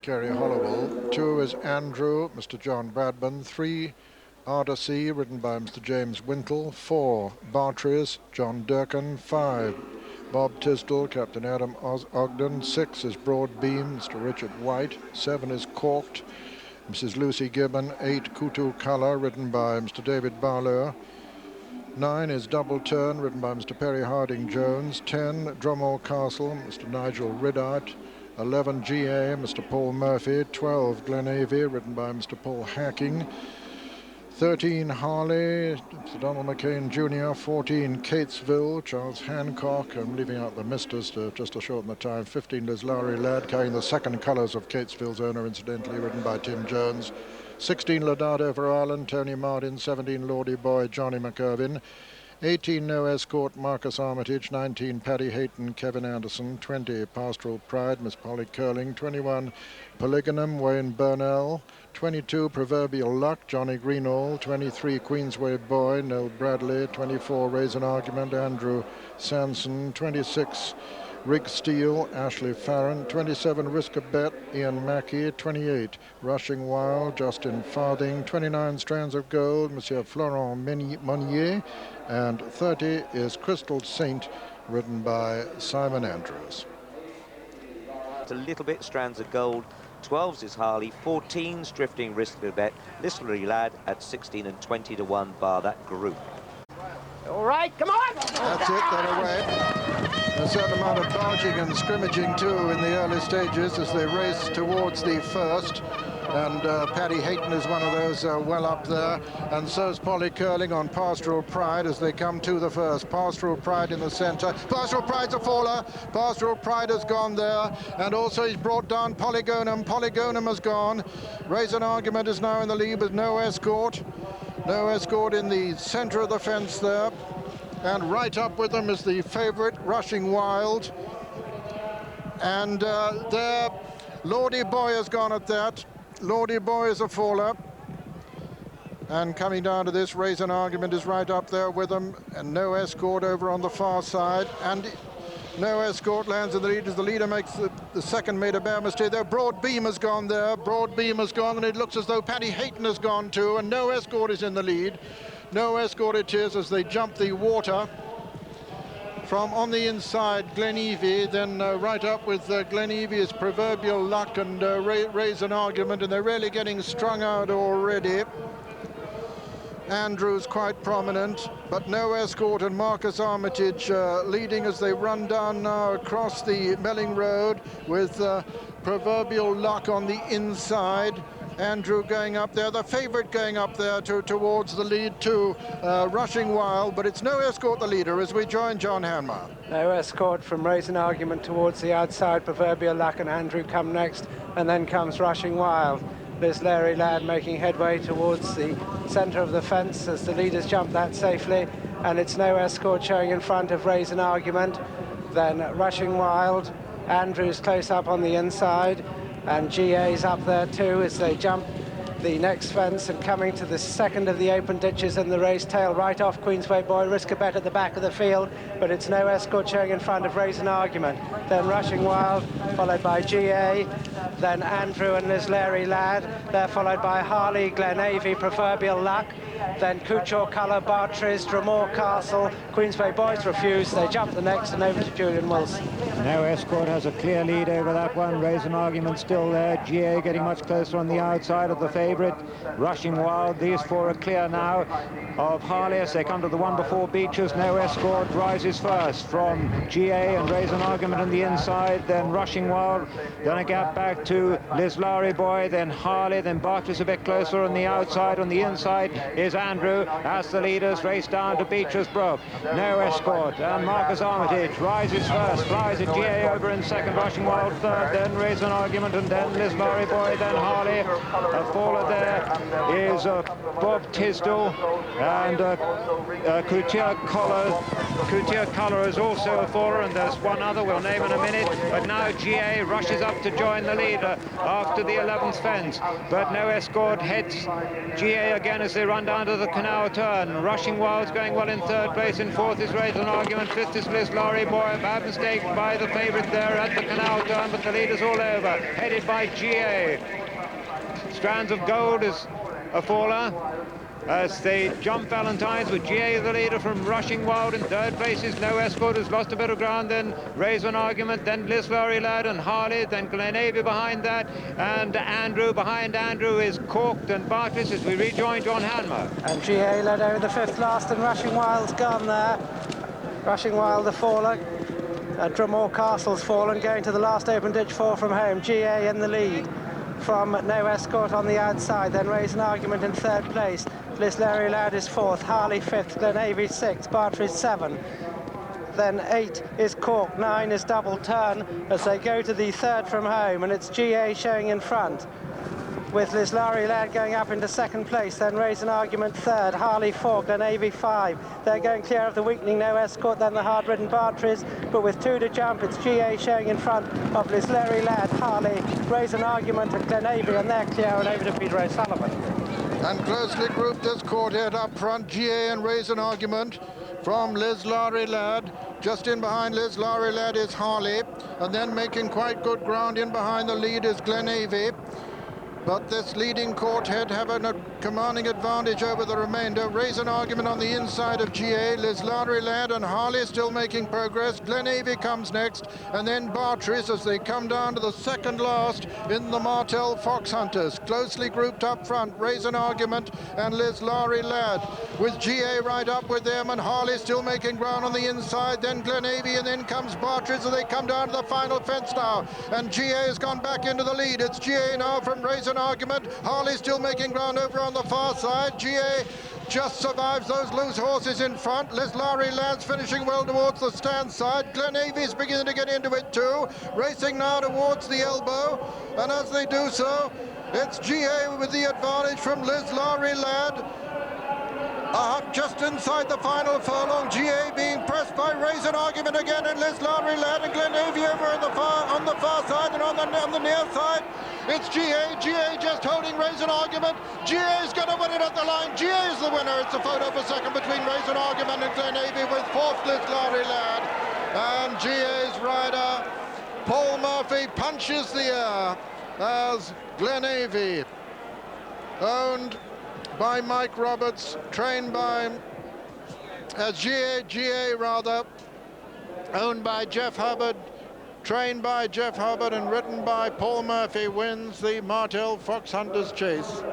Kerry Hollowell. 2 is Andrew, Mr. John Bradburn. 3, Ardersea, ridden by Mr. James Wintle. 4, Bartries, John Durkin. 5, Bob Tisdall, Captain Adam Ogden. 6 is Broadbeam, Mr. Richard White. 7 is Corked, Mrs. Lucy Gibbon. 8, Kutu Kala, ridden by Mr. David Barlow. 9 is Double Turn, ridden by Mr. Perry Harding Jones. 10, Drummore Castle, Mr. Nigel Riddart. 11, GA, Mr. Paul Murphy. 12, Glenavy, ridden by Mr. Paul Hacking. 13, Harley, Mr. Donald McCain Jr. 14, Catesville, Charles Hancock. I'm leaving out the misters just to shorten the time. 15, Lislari Ladd, carrying the second colours of Catesville's owner, incidentally, ridden by Tim Jones. 16, Ladado for Ireland, Tony Martin. 17, Lordy Boy, Johnny McIrvin. 18, No Escort, Marcus Armitage. 19, Paddy Hayton, Kevin Anderson. 20, Pastoral Pride, Miss Polly Curling. 21, Polygonum, Wayne Burnell. 22, Proverbial Luck, Johnny Greenall. 23, Queensway Boy, Noel Bradley. 24, Raise an Argument, Andrew Sanson. 26, Rig Steele, Ashley Farron. 27, Risk a Bet, Ian Mackey. 28, Rushing Wild, Justin Farthing. 29, Strands of Gold, Monsieur Florent Monnier. And 30 is Crystal Saint, ridden by Simon Andrews. It's a little bit Strands of Gold. 12s is Harley, 14's Drifting Risk a Bet, Listery Lad at 16 and 20 to 1 bar that group. All right, come on! That's it, they're away. A certain amount of dodging and scrimmaging too in the early stages as they race towards the first. And Paddy Hayton is one of those well up there, and so is Polly Curling on Pastoral Pride as they come to the first. Pastoral Pride in the centre. Pastoral Pride's a faller. Pastoral Pride has gone there, and also he's brought down Polygonum. Polygonum has gone. Raise an Argument is now in the lead with No Escort. No Escort in the centre of the fence there, and right up with them is the favourite, Rushing Wild. And there, Lordy Boy has gone at that. Lordy Boy is a faller. And coming down to this, Raise an Argument is right up there with them, and No Escort over on the far side. And No Escort lands in the lead as the leader makes the second made a bare mistake there. Broadbeam has gone there. Broadbeam has gone, and it looks as though Paddy Hayton has gone too, and No Escort is in the lead. No Escort it is as they jump the water. From on the inside, Glenavy, then right up with Glenavy is Proverbial Luck and Raise an Argument, and they're really getting strung out already. Andrew's quite prominent, but No Escort and Marcus Armitage leading as they run down now across the Melling Road with Proverbial Luck on the inside. Andrew going up there, the favourite going up there towards the lead too, Rushing Wild, but it's No Escort the leader as we join John Hanmar. No Escort from Raise an Argument towards the outside. Proverbial Luck and Andrew come next, and then comes Rushing Wild. There's Larry Ladd making headway towards the centre of the fence as the leaders jump that safely, and it's No Escort showing in front of Raise an Argument. Then Rushing Wild, Andrew's close up on the inside, and GA's up there too as they jump the next fence and coming to the second of the open ditches in the race. Tail right off Queensway Boy, Risk a Bet at the back of the field, but it's No Escort showing in front of Raise an Argument. Then Rushing Wild, followed by GA, then Andrew and Liz Larry Ladd. They're followed by Harley, Glenavy, Proverbial Luck, then Couture Colour, Bartries, Drumore Castle. Queensway Boys refuse, they jump the next and over to Julian Wilson. No Escort has a clear lead over that one. Raise an Argument still there. GA getting much closer on the outside of the favourite. Rushing Wild, these four are clear now of Harley as they come to the one before Beaches. No Escort rises first from GA and Raise an Argument on the inside, then Rushing Wild, then a gap back to Liz Lowry Boy, then Harley, then Bartles a bit closer on the outside. On the inside is Andrew as the leaders race down to Beaches Brook. No Escort and Marcus Armitage rises first, flies at GA over in second, Rushing Wild third, then Raise an Argument, and then Liz Lowry Boy, then Harley. A faller there is Bob Tisdall, and Couture Collar is also a faller, and there's one other we'll name in a minute. But now GA rushes up to join the leader after the 11th fence, but No Escort heads GA again as they run down to the canal turn. Rushing Wild's going well in third place. In fourth is Raise an Argument. Fifth is Liz Lowry Boy, bad mistake by the favourite there at the canal turn, but the lead is all over, headed by GA. Strands of Gold is a faller as they jump Valentine's, with GA the leader from Rushing Wild. In third place is No Escort, who's lost a bit of ground, then Raise an Argument, then Liz Laurie Lad and Harley, then Glenavy behind that, and Andrew. Behind Andrew is Corked and Bartris as we rejoin John Hanmer. And GA led over the fifth last, and Rushing Wild's gone there. Rushing Wild the faller. Drumore Castle's fallen, going to the last open ditch 4 from home. GA in the lead from No Escort on the outside, then Raise an Argument in third place. Liz Larry Ladd is fourth, Harley fifth, Glenavy sixth, Bartry 7. Then 8 is Cork, 9 is Double Turn as they go to the third from home, and it's GA showing in front, with Liz Larry Ladd going up into second place, then Raise an Argument third, Harley 4, Glenavy 5. They're going clear of the weakening No Escort, then the hard-ridden Bartries, but with 2 to jump, it's GA showing in front of Liz Larry Ladd, Harley, Raise an Argument and Glenavy, and they're clear and over to Peter O'Sullivan. And closely grouped this quartet up front, GA and Raise an Argument from Liz Laurie Ladd. Just in behind Liz Laurie Ladd is Harley, and then making quite good ground in behind the lead is Glenavy. But this leading quartet have a commanding advantage over the remainder. Raise an Argument on the inside of GA, Liz Laurie Ladd and Harley still making progress. Glenavy comes next, and then Bartris as they come down to the second last in the Martell Fox Hunters. Closely grouped up front, Raise an Argument and Liz Laurie Ladd, with GA right up with them, and Harley still making ground on the inside, then Glenavy, and then comes Bartris as they come down to the final fence now, and GA has gone back into the lead. It's GA now from Raise an Argument. Harley still making ground over on the far side. GA just survives those loose horses in front. Liz Laurie Ladd's finishing well towards the stand side. Glenavy's beginning to get into it too, racing now towards the elbow, and as they do so, it's GA with the advantage from Liz Laurie Ladd. Just inside the final furlong, GA being pressed by Raise an Argument again, and Liz Laurie Ladd and Glenavy over on the far side, and on the near side, it's GA. GA just holding Raise an Argument. GA is going to win it at the line. GA is the winner. It's a photo for second between Raise an Argument and Glenavy, with fourth Liz Laurie Ladd. And GA's rider, Paul Murphy, punches the air as Glenavy, owned by Mike Roberts, trained by GA rather, owned by Jeff Hubbard, trained by Jeff Hubbard and ridden by Paul Murphy, wins the Martell Fox Hunters Chase.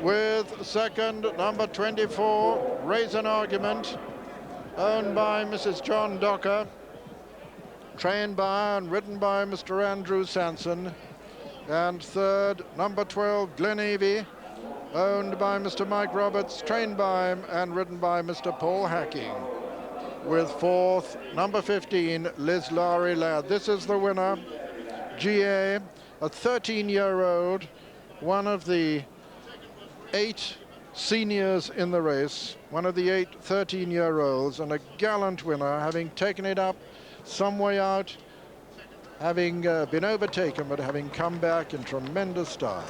With second, number 24, Raise an Argument, owned by Mrs. John Docker, trained by and ridden by Mr. Andrew Sanson. And third, number 12, Glenavy, owned by Mr. Mike Roberts, trained by him and ridden by Mr. Paul Hacking. With fourth, number 15, Liz Laurie Ladd. This is the winner, GA, a 13-year-old, one of the 8 seniors in the race, one of the 8 13-year-olds, and a gallant winner, having taken it up some way out, having been overtaken, but having come back in tremendous style.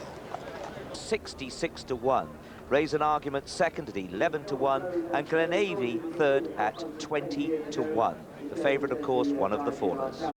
66 to 1. Raise an Argument second at 11 to 1, and Glenavy third at 20 to 1. The favourite, of course, one of the fallers.